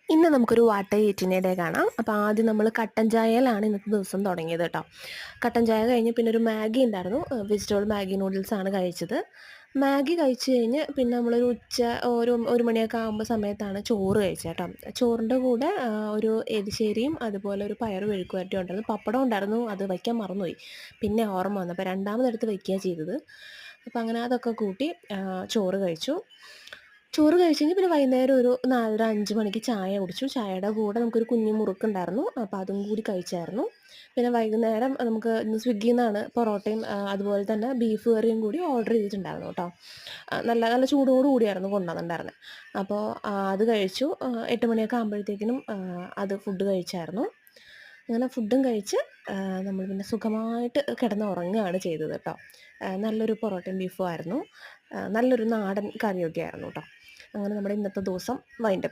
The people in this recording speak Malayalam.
ഇന്ന് നമുക്കൊരു വാട്ടർ ഈറ്റിനെ ഡേ കാണാം. അപ്പോൾ ആദ്യം നമ്മൾ കട്ടൻ ചായയിലാണ് ഇന്നത്തെ ദിവസം തുടങ്ങിയത് കേട്ടോ. കട്ടൻ ചായ കഴിഞ്ഞ് പിന്നെ ഒരു മാഗി ഉണ്ടായിരുന്നു. വെജിറ്റബിൾ മാഗി നൂഡിൽസാണ് കഴിച്ചത്. മാഗി കഴിച്ച് കഴിഞ്ഞ് പിന്നെ നമ്മളൊരു ഒരു മണിയൊക്കെ ആകുമ്പോൾ സമയത്താണ് ചോറ് കഴിച്ചത് കേട്ടോ. ചോറിൻ്റെ കൂടെ ഒരു എരിശ്ശേരിയും അതുപോലെ ഒരു പയറ് മെഴുക്കുവരട്ടിയും ഉണ്ടായിരുന്നു. പപ്പടം ഉണ്ടായിരുന്നു, അത് വയ്ക്കാൻ മറന്നുപോയി. പിന്നെ ഓർമ്മ വന്നു. അപ്പോൾ രണ്ടാമതെടുത്ത് വയ്ക്കുകയാണ് ചെയ്തത്. അപ്പോൾ അങ്ങനെ അതൊക്കെ കൂട്ടി ചോറ് കഴിച്ചു. ചോറ് കഴിച്ച് കഴിഞ്ഞ് പിന്നെ വൈകുന്നേരം ഒരു 4:30, 5 മണിക്ക് ചായ കുടിച്ചു. ചായയുടെ കൂടെ നമുക്കൊരു കുഞ്ഞ് മുറുക്കുണ്ടായിരുന്നു. അപ്പോൾ അതും കൂടി കഴിച്ചായിരുന്നു. പിന്നെ വൈകുന്നേരം നമുക്ക് ഇന്ന് സ്വിഗ്ഗിയിൽ നിന്നാണ് പൊറോട്ടയും അതുപോലെ തന്നെ ബീഫ് കറിയും കൂടി ഓർഡർ ചെയ്തിട്ടുണ്ടായിരുന്നു കേട്ടോ. നല്ല നല്ല ചൂടോട് കൂടിയായിരുന്നു കൊണ്ടുവന്നിട്ടുണ്ടായിരുന്നത്. അപ്പോൾ അത് കഴിച്ചു. 8 മണിയൊക്കെ ആകുമ്പോഴത്തേക്കിനും അത് ഫുഡ് കഴിച്ചായിരുന്നു. അങ്ങനെ ഫുഡും കഴിച്ച് നമ്മൾ പിന്നെ സുഖമായിട്ട് കിടന്നുറങ്ങുകയാണ് ചെയ്തത് കേട്ടോ. നല്ലൊരു പൊറോട്ടയും ബീഫും ആയിരുന്നു. നല്ലൊരു നാടൻ കറിയൊക്കെ ആയിരുന്നു കേട്ടോ. അങ്ങനെ നമ്മുടെ ഇന്നത്തെ ദിവസം വൈൻഡപ്പ്